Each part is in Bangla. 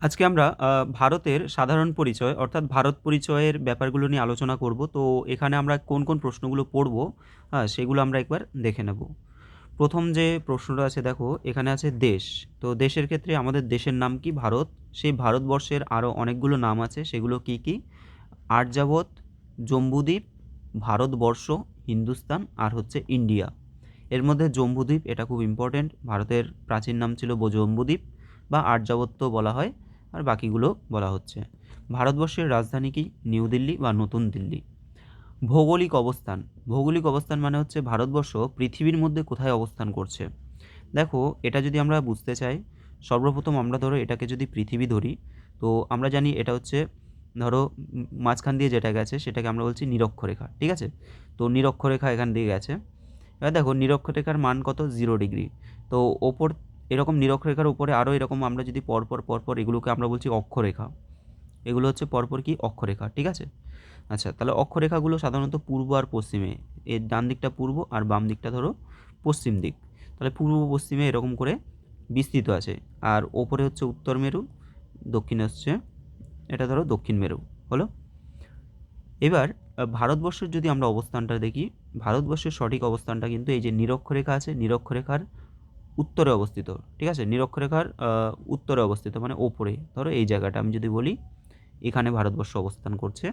আজকে আমরা ভারতের সাধারণ পরিচয় অর্থাৎ ভারত পরিচয়ের ব্যাপারগুলো নিয়ে আলোচনা করব। তো এখানে আমরা কোন কোন প্রশ্নগুলো পড়ব, সেগুলো আমরা একবার দেখে নেব। প্রথম যে প্রশ্নটা আছে দেখো, এখানে আছে দেশ। তো দেশের ক্ষেত্রে আমাদের দেশের নাম কি? ভারত। সেই ভারতবর্ষের আরও অনেকগুলো নাম আছে, সেগুলো কি কি? আর্যাবত, জম্বুদ্বীপ, ভারতবর্ষ, হিন্দুস্তান আর হচ্ছে ইন্ডিয়া। এর মধ্যে জম্বুদ্বীপ এটা খুব ইম্পর্ট্যান্ট। ভারতের প্রাচীন নাম ছিল জম্বুদ্বীপ বা আর্যাবত্য বলা হয়, আর বাকিগুলো বলা হচ্ছে। ভারতবর্ষের রাজধানী কি? নিউ দিল্লি বা নতুন দিল্লি। ভৌগোলিক অবস্থান। ভৌগোলিক অবস্থান মানে হচ্ছে ভারতবর্ষ পৃথিবীর মধ্যে কোথায় অবস্থান করছে। দেখো, এটা যদি আমরা বুঝতে চাই, সর্বপ্রথম আমরা ধরো এটাকে যদি পৃথিবী ধরি, তো আমরা জানি এটা হচ্ছে ধরো মাঝখান দিয়ে যেটা গেছে সেটাকে আমরা বলছি নিরক্ষরেখা, ঠিক আছে? তো নিরক্ষরেখা এখান দিয়ে গেছে। এবার দেখো নিরক্ষরেখার মান কত? 0 ডিগ্রি। তো ওপর এরকম নিরক্ষরেখার উপরে আরও এরকম আমরা যদি পরপর পরপর এগুলোকে আমরা বলছি অক্ষরেখা। এগুলো হচ্ছে পরপর কি? অক্ষরেখা, ঠিক আছে? আচ্ছা, তাহলে অক্ষরেখাগুলো সাধারণত পূর্ব আর পশ্চিমে, এর ডান দিকটা পূর্ব আর বাম দিকটা ধরো পশ্চিম দিক। তাহলে পূর্ব পশ্চিমে এরকম করে বিস্তৃত আছে। আর ওপরে হচ্ছে উত্তর মেরু, দক্ষিণে হচ্ছে এটা ধরো দক্ষিণ মেরু। হলো। এবার ভারতবর্ষের যদি আমরা অবস্থানটা দেখি, ভারতবর্ষের সঠিক অবস্থানটা কিন্তু এই যে নিরক্ষরেখা আছে, নিরক্ষরেখার উত্তরে অবস্থিত, ঠিক আছে? নিরক্ষরেখার উত্তরে অবস্থিত মানে ওপরে, ধরো এই জায়গাটা আমি যদি বলি, এখানে ভারতবর্ষ অবস্থান করছে।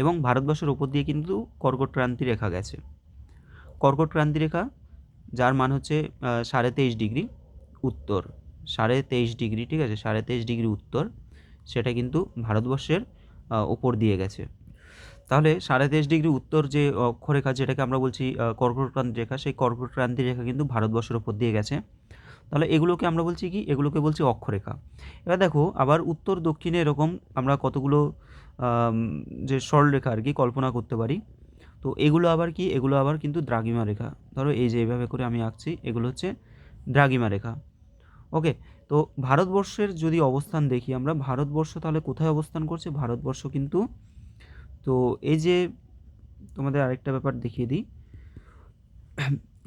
এবং ভারতবর্ষের ওপর দিয়ে কিন্তু কর্কটক্রান্তি রেখা গেছে। কর্কটক্রান্তি রেখা, যার মান হচ্ছে 23.5 ডিগ্রি উত্তর। 23.5 ডিগ্রি, ঠিক আছে? 23.5 ডিগ্রি উত্তর, সেটা কিন্তু ভারতবর্ষের ওপর দিয়ে গেছে। তাহলে 23.5 ডিগ্রি উত্তর যে অক্ষরেখা, যেটাকে আমরা বলছি কর্কটক্রান্তি রেখা, সেই কর্কটক্রান্তি রেখা কিন্তু ভারতবর্ষের ওপর দিয়ে গেছে। তাহলে এগুলোকে আমরা বলছি কি? এগুলোকে বলছি অক্ষরেখা। এবার দেখো, আবার উত্তর দক্ষিণে এরকম আমরা কতগুলো আম, যে সরলরেখা আর কি কল্পনা করতে পারি। তো এগুলো আবার কি? এগুলো আবার কিন্তু দ্রাঘিমা রেখা। ধরো এই যে এইভাবে করে আমি আঁকছি, এগুলো হচ্ছে দ্রাঘিমা রেখা। ওকে। তো ভারতবর্ষের যদি অবস্থান দেখি আমরা, ভারতবর্ষ তাহলে কোথায় অবস্থান করছে? ভারতবর্ষ কিন্তু, তো এই যে তোমাদের আরেকটা ব্যাপার দেখিয়ে দিই,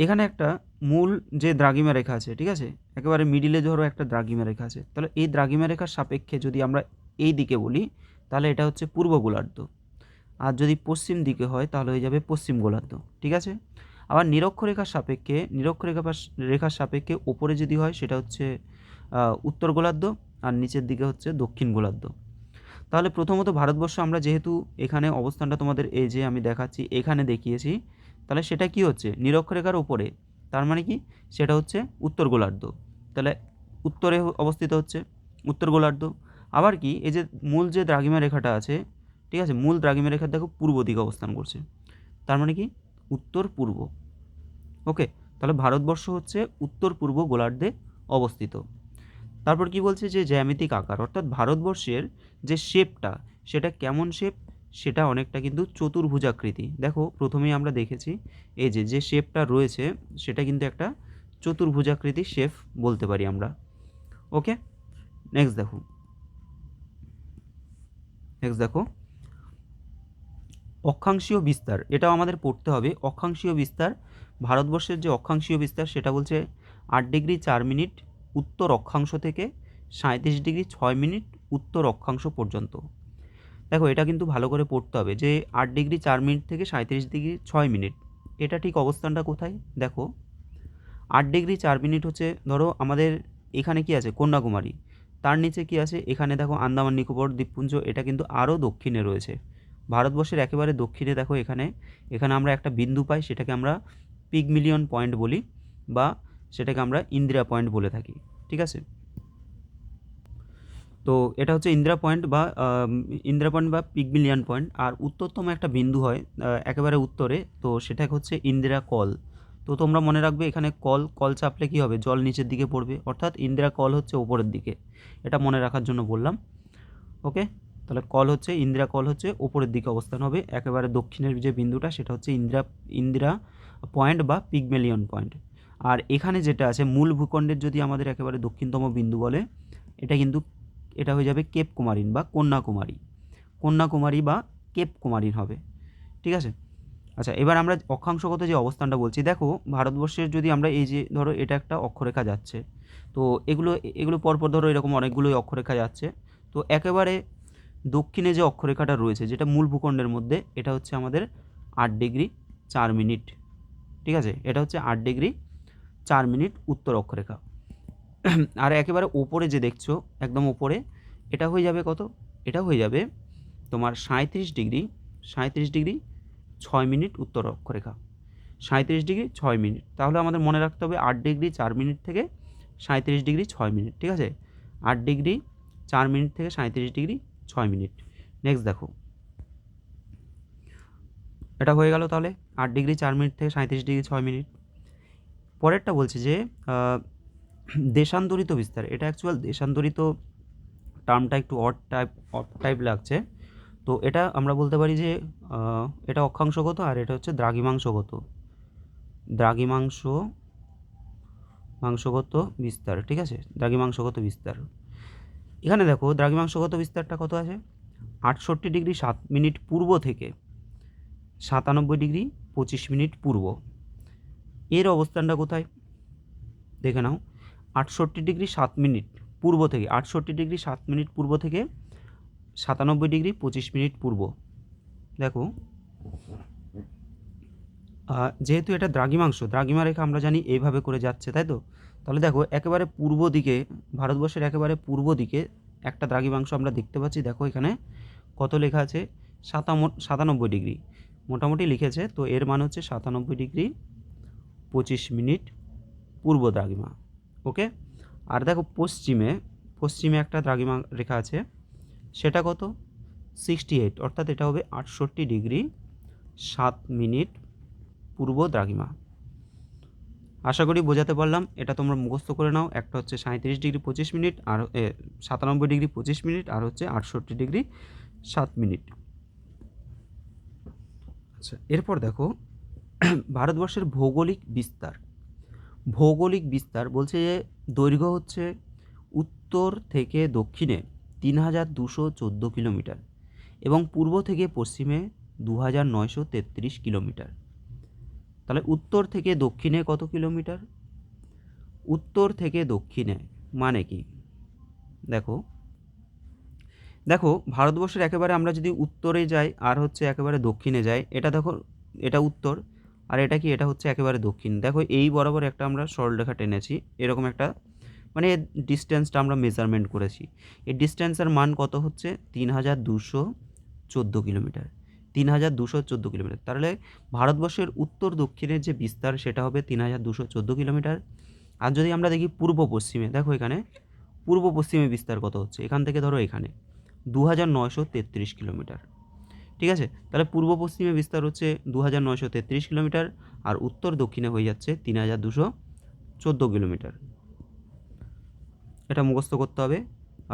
এখানে একটা মূল যে দ্রাঘিমা রেখা আছে, ঠিক আছে? একেবারে মিডিলে ধরো একটা দ্রাঘিমা রেখা আছে। তাহলে এই দ্রাঘিমা রেখার সাপেক্ষে যদি আমরা এই দিকে বলি, তাহলে এটা হচ্ছে পূর্ব গোলার্ধ। আর যদি পশ্চিম দিকে হয় তাহলে হয়ে যাবে পশ্চিম গোলার্ধ, ঠিক আছে? আবার নিরক্ষরেখার সাপেক্ষে, রেখার সাপেক্ষে ওপরে যদি হয় সেটা হচ্ছে উত্তর গোলার্ধ, আর নিচের দিকে হচ্ছে দক্ষিণ গোলার্ধ। তাহলে প্রথমত ভারতবর্ষ আমরা যেহেতু এখানে অবস্থানটা তোমাদের এই যে আমি দেখাচ্ছি এখানে দেখিয়েছি, তাহলে সেটা কি হচ্ছে? নিরক্ষরেখার উপরে। তার মানে কি? সেটা হচ্ছে উত্তর গোলার্ধ। তাহলে উত্তরে অবস্থিত হচ্ছে উত্তর গোলার্ধ। আবার কি, এই যে মূল যে দ্রাঘিমা রেখাটা আছে, ঠিক আছে, মূল দ্রাঘিমা রেখা দেখো পূর্ব দিকে অবস্থান করছে। তার মানে কি? উত্তর পূর্ব। ওকে। তাহলে ভারতবর্ষ হচ্ছে উত্তর পূর্ব গোলার্ধে অবস্থিত। তারপর কি বলছে? যে জ্যামিতিক আকার, অর্থাৎ ভারতবর্ষের যে শেপটা, সেটা কেমন শেপ? সেটা অনেকটা কিন্তু চতুর্ভুজাকৃতি। দেখো প্রথমেই আমরা দেখেছি এই যে যে শেপটা রয়েছে সেটা কিন্তু একটা চতুর্ভুজাকৃতি শেপ বলতে পারি আমরা। ওকে। নেক্সট দেখো, অক্ষাংশীয় বিস্তার, এটাও আমাদের পড়তে হবে। অক্ষাংশীয় বিস্তার, ভারতবর্ষের যে অক্ষাংশীয় বিস্তার সেটা বলছে 8 ডিগ্রি 4 মিনিট উত্তর অক্ষাংশ থেকে 37 ডিগ্রি 6 মিনিট উত্তর অক্ষাংশ পর্যন্ত। দেখো এটা কিন্তু ভালো করে পড়তে হবে যে 8 ডিগ্রি 4 মিনিট থেকে 37 ডিগ্রি 6 মিনিট, এটা ঠিক অবস্থানটা কোথায়? দেখো, 8 ডিগ্রি 4 মিনিট হচ্ছে ধরো আমাদের এখানে কি আছে? কন্যাকুমারী। তার নিচে কি আছে? এখানে দেখো আন্দামান নিকোবর দ্বীপপুঞ্জ, এটা কিন্তু আরও দক্ষিণে রয়েছে। ভারতবর্ষের একেবারে দক্ষিণে দেখো এখানে, এখানে আমরা একটা বিন্দু পাই, সেটাকে আমরা পিগমিলিয়ন পয়েন্ট বলি, বা সেটাকে আমরা ইন্দিরা পয়েন্ট বলে থাকি, ঠিক আছে? তো এটা হচ্ছে ইন্দিরা পয়েন্ট বা পিগমিলিয়ন পয়েন্ট। আর উত্তরতম একটা বিন্দু হয় একেবারে উত্তরে, তো সেটা হচ্ছে ইন্দিরা কল। তো তোমরা মনে রাখবে এখানে কল কল চাপলে কী হবে? জল নিচের দিকে পড়বে, অর্থাৎ ইন্দিরা কল হচ্ছে ওপরের দিকে। এটা মনে রাখার জন্য বললাম। ওকে। তাহলে ইন্দিরা কল হচ্ছে ওপরের দিকে অবস্থান হবে। একেবারে দক্ষিণের যে বিন্দুটা সেটা হচ্ছে ইন্দিরা পয়েন্ট বা পিগমেলিয়ন পয়েন্ট। আর এখানে যেটা আছে মূল ভূখণ্ডের যদি আমাদের একেবারে দক্ষিণতম বিন্দু বলে, এটা কিন্তু এটা হয়ে যাবে কেপ কুমারিন বা কন্যাকুমারী। কন্যাকুমারী বা কেপ কুমারিন হবে, ঠিক আছে? আচ্ছা, এবার আমরা অক্ষাংশগত যে অবস্থানটা বলছি, দেখো ভারতবর্ষের যদি আমরা এই যে ধরো এটা একটা অক্ষরেখা যাচ্ছে, তো এগুলো পরপর ধরো এরকম অনেকগুলোই অক্ষরেখা যাচ্ছে। তো একেবারে দক্ষিণে যে অক্ষরেখাটা রয়েছে যেটা মূল ভূখণ্ডের মধ্যে, এটা হচ্ছে আমাদের 8 ডিগ্রি 4 মিনিট। ঠিক আছে, এটা হচ্ছে 8 ডিগ্রি 4 মিনিট উত্তর অক্ষরেখা। আর একেবারে ওপরে যে দেখছো একদম ওপরে, এটা হয়ে যাবে কত? এটা হয়ে যাবে তোমার 37 ডিগ্রি 6 মিনিট উত্তর অক্ষরেখা। 37 ডিগ্রি 6 মিনিট, তাহলে আমাদের মনে রাখতে হবে 8 ডিগ্রি 4 মিনিট থেকে 37 ডিগ্রি 6 মিনিট। ঠিক আছে, 8 ডিগ্রি 4 মিনিট থেকে 37 ডিগ্রি 6 মিনিট। নেক্সট দেখো, এটা হয়ে গেল তাহলে 8 ডিগ্রি 4 মিনিট থেকে 37 ডিগ্রি 6 মিনিট। পরেরটা বলছে যে দেশান্তরিত বিস্তার। এটা অ্যাকচুয়াল দেশান্তরিত টার্মটা একটু অড টাইপ লাগছে, তো এটা আমরা বলতে পারি যে এটা অক্ষাংশগত আর এটা হচ্ছে দ্রাঘিমাংশগত বিস্তার। ঠিক আছে, দ্রাঘিমাংশগত বিস্তার। এখানে দেখো দ্রাঘিমাংশগত বিস্তারটা কত আছে, 68 ডিগ্রি 7 মিনিট পূর্ব থেকে 97 ডিগ্রি 25 মিনিট পূর্ব। এর অবস্থানটা কোথায় দেখে নাও, 68 ডিগ্রি 7 মিনিট পূর্ব থেকে 68 ডিগ্রি 7 মিনিট পূর্ব থেকে 97 ডিগ্রি 25 মিনিট পূর্ব। দেখো যেহেতু এটা দ্রাঘিমা রেখা আমরা জানি এইভাবে করে যাচ্ছে, তাই তো? তাহলে দেখো একেবারে পূর্ব দিকে, ভারতবর্ষের একেবারে পূর্ব দিকে একটা দ্রাঘিমাংশ আমরা দেখতে পাচ্ছি। দেখো এখানে কত লেখা আছে, 97 ডিগ্রি মোটামুটি লিখেছে, তো এর মান হচ্ছে 97 ডিগ্রি 25 মিনিট পূর্ব দ্রাঘিমা। ওকে, আর দেখো পশ্চিমে একটা দ্রাঘিমা রেখা আছে, সেটা কত, 68, অর্থাৎ এটা হবে 68 ডিগ্রি 7 মিনিট পূর্ব দ্রাঘিমা। আশা করি বোঝাতে পারলাম, এটা তোমরা মুখস্থ করে নাও। একটা হচ্ছে 37 ডিগ্রি 25 মিনিট, আর 97 ডিগ্রি 25 মিনিট, আর হচ্ছে 68 ডিগ্রি 7 মিনিট। আচ্ছা, এরপর দেখো ভারতবর্ষের ভৌগোলিক বিস্তার বলছে যে দৈর্ঘ্য হচ্ছে উত্তর থেকে দক্ষিণে 3214 কিলোমিটার এবং পূর্ব থেকে পশ্চিমে 2933 কিলোমিটার। তাহলে উত্তর থেকে দক্ষিণে কত কিলোমিটার? উত্তর থেকে দক্ষিণে মানে কি, দেখো ভারতবর্ষের একেবারে আমরা যদি উত্তরে যাই আর হচ্ছে একেবারে দক্ষিণে যাই, এটা দেখো এটা উত্তর, আর এটা কি, এটা হচ্ছে একেবারে দক্ষিণ। দেখো এই বরাবর একটা আমরা সরলরেখা টেনেছি, এরকম একটা, মানে ডিস্টেন্সটা আমরা মেজারমেন্ট করেছি। এই ডিস্টেন্সের মান কত হচ্ছে 3214 কিলোমিটার। 3214 কিলোমিটার, তাহলে ভারতবর্ষের উত্তর দক্ষিণের যে বিস্তার সেটা হবে 3214 কিলোমিটার। আর যদি আমরা দেখি পূর্ব পশ্চিমে, দেখো এখানে পূর্ব পশ্চিমে বিস্তার কত হচ্ছে, এখান থেকে ধরো এখানে 2933 কিলোমিটার। ঠিক আছে, তাহলে পূর্ব পশ্চিমে বিস্তার হচ্ছে 2933 কিলোমিটার, আর উত্তর দক্ষিণে হয়ে যাচ্ছে 3214 কিলোমিটার। এটা মুখস্থ করতে হবে।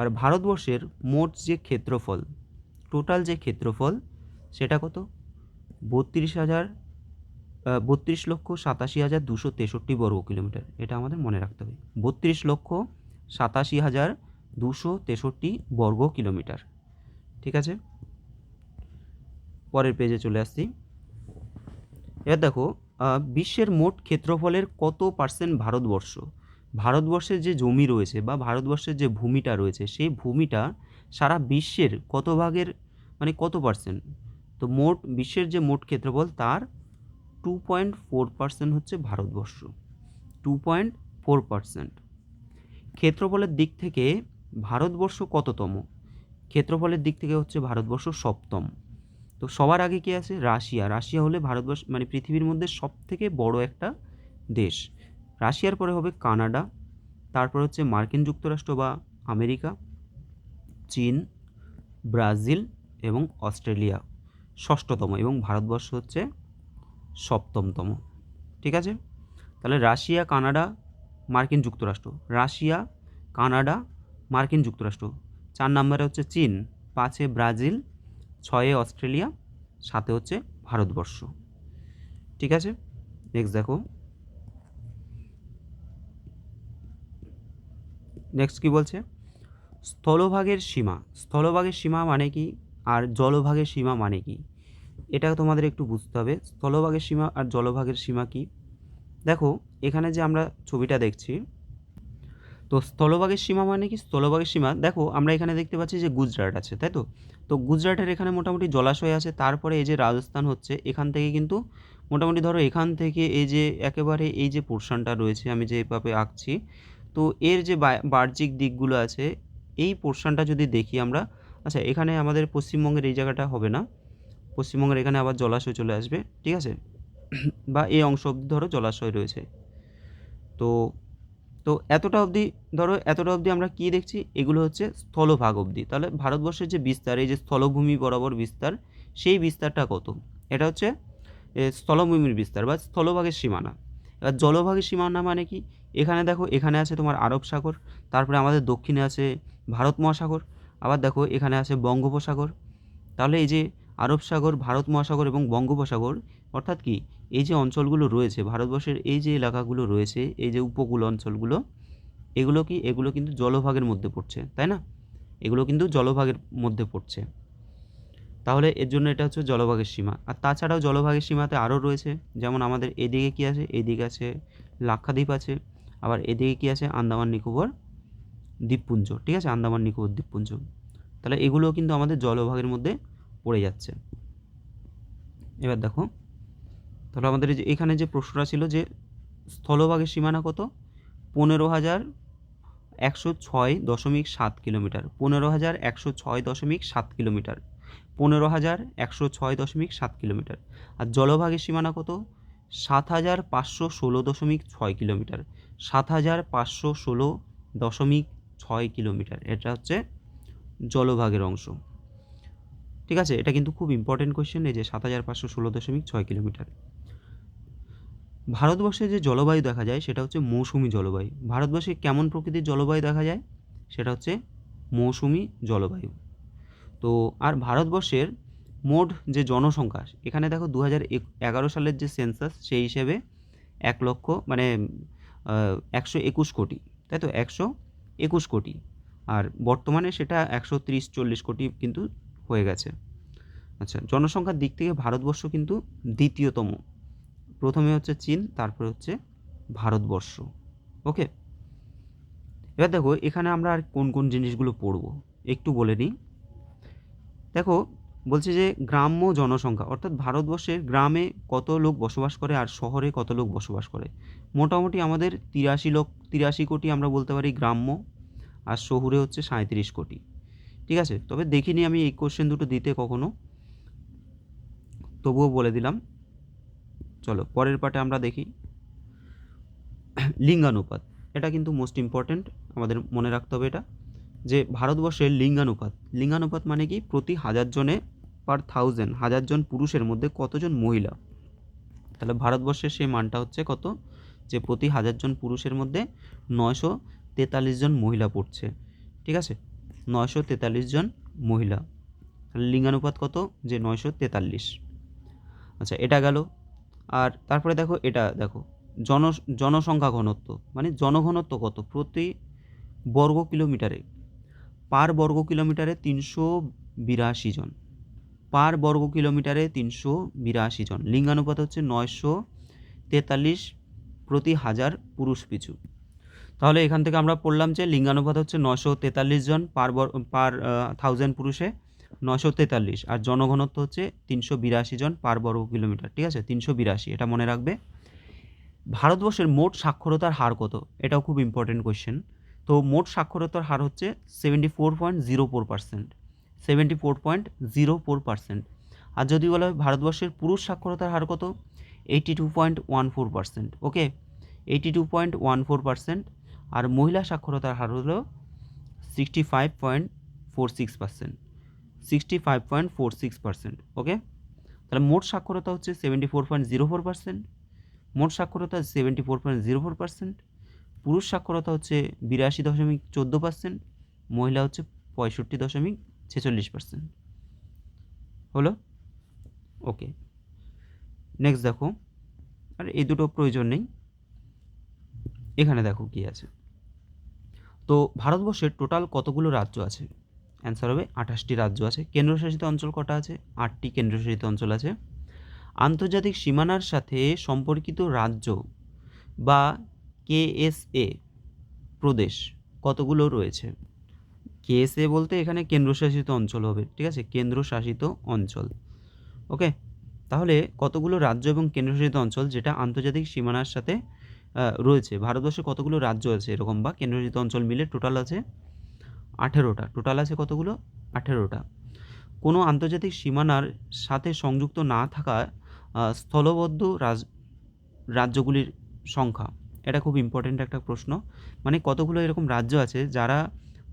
আর ভারতবর্ষের মোট যে ক্ষেত্রফল, টোটাল যে ক্ষেত্রফল, সেটা কত, 32,87,263 বর্গ কিলোমিটার। এটা আমাদের মনে রাখতে হবে, 32,87,263 বর্গ কিলোমিটার। ঠিক আছে, পরের পেজে চলে আসছি। এবার দেখো বিশ্বের মোট ক্ষেত্রফলের কত পার্সেন্ট ভারতবর্ষের যে জমি রয়েছে বা ভারতবর্ষের যে ভূমিটা রয়েছে, সেই ভূমিটা সারা বিশ্বের কত ভাগের, মানে কত পার্সেন্ট? তো মোট বিশ্বের যে মোট ক্ষেত্রফল তার 2.4% হচ্ছে ভারতবর্ষ, 2.4%। ক্ষেত্রফলের দিক থেকে ভারতবর্ষ কততম? ক্ষেত্রফলের দিক থেকে হচ্ছে ভারতবর্ষ সপ্তম। তো সবার আগে কি আছে, রাশিয়া হলে ভারতবর্ষ মানে পৃথিবীর মধ্যে সবথেকে বড় একটা দেশ। রাশিয়ার পরে হবে কানাডা, তারপর হচ্ছে মার্কিন যুক্তরাষ্ট্র বা আমেরিকা, চীন, ব্রাজিল এবং অস্ট্রেলিয়া ষষ্ঠতম, এবং ভারতবর্ষ হচ্ছে সপ্তমতম। ঠিক আছে, তাহলে রাশিয়া, কানাডা, মার্কিন যুক্তরাষ্ট্র। 4 নম্বরে হচ্ছে চীন, 5-এ ব্রাজিল, 6-এ অস্ট্রেলিয়া, 7-এ হচ্ছে ভারতবর্ষ। ঠিক আছে, নেক্সট দেখো, নেক্সট কি বলছে, স্থলভাগের সীমা মানে কি আর জলভাগের সীমা মানে কি? এটা তোমাদের একটু বুঝতে হবে স্থলভাগের সীমা আর জলভাগের সীমা কি। দেখো এখানে যে আমরা ছবিটা দেখছি, তো স্থলভাগের সীমা মানে কি, স্থলভাগের সীমা দেখো আমরা এখানে দেখতে পাচ্ছি যে গুজরাট আছে, তাই তো। তো গুজরাটের এখানে মোটামুটি জলাশয় আছে, তারপরে এই যে রাজস্থান হচ্ছে, এখান থেকে কিন্তু মোটামুটি ধরো এখান থেকে এই যে একেবারে এই যে পোর্শনটা রয়েছে আমি যেভাবে আঁকছি, তো এর যে বাহ্যিক দিকগুলো আছে এই পোর্শনটা যদি দেখি আমরা, আচ্ছা এখানে আমাদের পশ্চিমবঙ্গের এই জায়গাটা হবে না, পশ্চিমবঙ্গের এখানে আবার জলাশয় চলে আসবে, ঠিক আছে, বা এই অংশ অবধি ধরো জলাশয় রয়েছে। তো তো এতটা অবধি, ধরো এতটা অবধি আমরা কী দেখছি, এগুলো হচ্ছে স্থলভাগ অবধি। তাহলে ভারতবর্ষের যে বিস্তার, এই যে স্থলভূমি বরাবর বিস্তার, সেই বিস্তারটা কত, এটা হচ্ছে স্থলভূমির বিস্তার বা স্থলভাগের সীমানা। এবার জলভাগের সীমানা মানে কি, এখানে দেখো এখানে আছে তোমার আরব সাগর, তারপরে আমাদের দক্ষিণে আছে ভারত মহাসাগর, আবার দেখো এখানে আছে বঙ্গোপসাগর। তাহলে এই যে আরব সাগর, ভারত মহাসাগর এবং বঙ্গোপসাগর, অর্থাৎ কি এই যে অঞ্চলগুলো রয়েছে ভারতবর্ষের, এই যে এলাকাগুলো রয়েছে, এই যে উপকূল অঞ্চলগুলো, এগুলো কি, এগুলো কিন্তু জলভাগের মধ্যে পড়ছে, তাই না, এগুলো কিন্তু জলভাগের মধ্যে পড়ছে। তাহলে এর জন্য এটা হচ্ছে জলভাগের সীমা। আর তাছাড়াও জলভাগের সীমাতে আরও রয়েছে, যেমন আমাদের এদিকে কি আছে, এইদিকে আছে লাক্ষাদ্বীপ আছে, আবার এদিকে কি আছে আন্দামান নিকোবর দ্বীপপুঞ্জ, ঠিক আছে, আন্দামান নিকোবর দ্বীপপুঞ্জ। তাহলে এগুলোও কিন্তু আমাদের জলভাগের মধ্যে পড়ে যাচ্ছে। এবার দেখো, তাহলে আমাদের এই যে এখানে যে প্রশ্নটা ছিল যে স্থলভাগের সীমানা কত, 15,106.7 কিলোমিটার, 15,106.7 কিলোমিটার, 15,106.7 কিলোমিটার। আর জলভাগের সীমানা কত, 7,516.6 কিলোমিটার, 7,516.6 কিলোমিটার, এটা হচ্ছে জলভাগের অংশ, ঠিক আছে। এটা কিন্তু খুব ইম্পর্টেন্ট কোয়েশ্চেন, এই যে 7,516.6 কিলোমিটার। ভারতবর্ষে যে জলবায়ু দেখা যায় সেটা হচ্ছে মৌসুমি জলবায়ু। ভারতবর্ষে কেমন প্রকৃতির জলবায়ু দেখা যায়, সেটা হচ্ছে মৌসুমি জলবায়ু। তো আর ভারতবর্ষের মোট যে জনসংখ্যা, এখানে দেখো 2011 সালের যে সেন্সাস, সেই হিসেবে 1,00,000 মানে 121 কোটি, তাই তো, 121 কোটি। আর বর্তমানে সেটা 130-140 কোটি কিন্তু হয়ে গেছে। আচ্ছা, জনসংখ্যার দিক থেকে ভারতবর্ষ কিন্তু দ্বিতীয়তম, প্রথমে হচ্ছে চীন, তারপরে হচ্ছে ভারতবর্ষ। ওকে, এবার দেখো এখানে আমরা আর কোন কোন জিনিসগুলো পড়বো একটু বলে নিই। দেখো বলছে যে গ্রাম্য জনসংখ্যা, অর্থাৎ ভারতবর্ষের গ্রামে কত লোক বসবাস করে আর শহরে কত লোক বসবাস করে। মোটামুটি আমাদের 83 কোটি আমরা বলতে পারি গ্রাম্য, আর শহুরে হচ্ছে 37 কোটি, ঠিক আছে। তবে দেখিনি আমি এই কোশ্চেন দুটো দিতে কখনো, তবুও বলে দিলাম। চলো পরের পার্টে আমরা দেখি লিঙ্গানুপাত। এটা কিন্তু মোস্ট ইম্পর্ট্যান্ট, আমাদের মনে রাখতে হবে এটা, যে ভারতবর্ষের লিঙ্গানুপাত, লিঙ্গানুপাত মানে কি, প্রতি 1000 জনে পার 1000, 1000 জন পুরুষের মধ্যে কতজন মহিলা। তাহলে ভারতবর্ষের সেই মানটা হচ্ছে কত, যে প্রতি 1000 জন পুরুষের মধ্যে 943 জন মহিলা পড়ছে, ঠিক আছে, 943 জন মহিলা। তাহলে লিঙ্গানুপাত কত, যে 943। আচ্ছা এটা গেল। আর তারপরে দেখো এটা দেখো, জনসংখ্যা ঘনত্ব, মানে জনঘনত্ব কত প্রতি বর্গ কিলোমিটারে, পার বর্গ কিলোমিটারে 382 জন, পার বর্গ কিলোমিটারে 382 জন। লিঙ্গানুপাত হচ্ছে 943 প্রতি 1000 পুরুষ পিছু। তাহলে এখান থেকে আমরা পড়লাম যে লিঙ্গানুপাত হচ্ছে 943 জন পার 1000 পুরুষে 943, আর জনঘনত্ব হচ্ছে 382 জন পার বর্গ কিলোমিটার, ঠিক আছে, 382, এটা মনে রাখবে। ভারতবর্ষের মোট সাক্ষরতার হার কত, এটাও খুব ইম্পর্টেন্ট কোয়েশ্চেন। তো মোট সাক্ষরতার হার হচ্ছে 74.04%, 74.04%। আর যদি বলা হয় ভারতবর্ষের পুরুষ সাক্ষরতার হার কত, 82.14%, ওকে, 82.14%। আর মহিলা সাক্ষরতার হার হলো 65.46%, 65.46%, ওকে। তাহলে মোট সাক্ষরতা হচ্ছে 74.04%, মোট সাক্ষরতা 74.04%, পুরুষ সাক্ষরতা হচ্ছে 82.14%, মহিলা হচ্ছে 65.46%। হলো, ওকে। নেক্সট দেখো, আর এই দুটো প্রয়োজন নেই, এখানে দেখো কি আছে। তো ভারতবর্ষের টোটাল কতগুলো রাজ্য আছে, অ্যান্সার হবে 28টি রাজ্য আছে। কেন্দ্রশাসিত অঞ্চল কটা আছে? 8টি কেন্দ্রশাসিত অঞ্চল আছে। আন্তর্জাতিক সীমানার সাথে সম্পর্কিত রাজ্য বা কেএসএ প্রদেশ কতগুলো রয়েছে? কেএসএ বলতে এখানে কেন্দ্রশাসিত অঞ্চল হবে, ঠিক আছে, কেন্দ্রশাসিত অঞ্চল। ওকে, তাহলে কতগুলো রাজ্য এবং কেন্দ্রশাসিত অঞ্চল যেটা আন্তর্জাতিক সীমানার সাথে রয়েছে? ভারতবর্ষে কতগুলো রাজ্য আছে এরকম বা কেন্দ্রশাসিত অঞ্চল মিলে টোটাল আছে 18টা। টোটাল আছে কতগুলো? 18টা। কোনো আন্তর্জাতিক সীমানার সাথে সংযুক্ত না থাকা স্থলবদ্ধ রাজ্যগুলির সংখ্যা, এটা খুব ইম্পর্টেন্ট একটা প্রশ্ন। মানে কতগুলো এরকম রাজ্য আছে যারা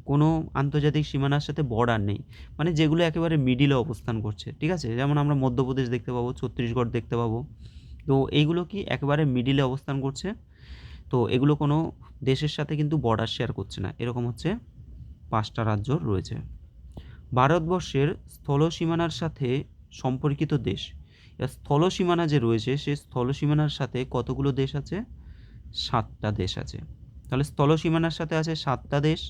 কোনো আন্তর্জাতিক সীমানার সাথে বর্ডার নেই, মানে যেগুলো একেবারে মিডিলে অবস্থান করছে, ঠিক আছে, যেমন আমরা মধ্যপ্রদেশ দেখতে পাবো, ছত্তিশগড় দেখতে পাবো। তো এইগুলো কি একেবারে মিডিলে অবস্থান করছে, তো এগুলো কোনো দেশের সাথে কিন্তু বর্ডার শেয়ার করছে না, এরকম হচ্ছে 5টা রাজ্য রয়েছে। ভারতবর্ষের স্থল সীমানার সাথে সম্পর্কিত দেশ, স্থল সীমানা যে রয়েছে সেই স্থল সীমানার সাথে কতগুলো দেশ আছে? 7টা দেশ আছে। তাহলে স্থল সীমানার সাথে আছে 7টা দেশ।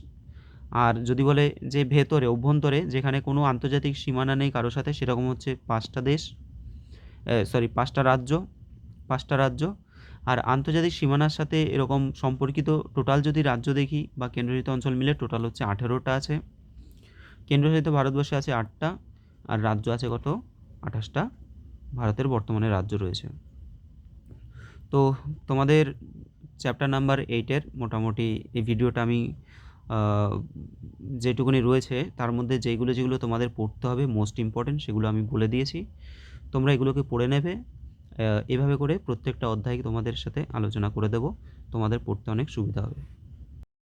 আর যদি বলে যে ভেতরে অভ্যন্তরে যেখানে কোনো আন্তর্জাতিক সীমানা নেই কারোর সাথে, সেরকম হচ্ছে 5টা দেশ, 5টা রাজ্য, 5টা রাজ্য। আর আন্তর্জাতিক সীমানার সাথে এরকম সম্পর্কিত টোটাল যদি রাজ্য দেখি বা কেন্দ্রশাসিত অঞ্চল মিলে টোটাল হচ্ছে 18টা আছে। কেন্দ্রশাসিত ভারতবর্ষে আছে 8টা, আর রাজ্য আছে কত? 28টা ভারতের বর্তমানে রাজ্য রয়েছে। তো তোমাদের চ্যাপ্টার নাম্বার 8-এর মোটামুটি এই ভিডিওটা আমি যেটুকুনি রয়েছে তার মধ্যে যেগুলো তোমাদের পড়তে হবে মোস্ট ইম্পর্টেন্ট সেগুলো আমি বলে দিয়েছি। তোমরা এগুলোকে পড়ে নেবে। এভাবে করে প্রত্যেকটা অধ্যায় তোমাদের সাথে আলোচনা করে দেব, তোমাদের পড়তে অনেক সুবিধা হবে।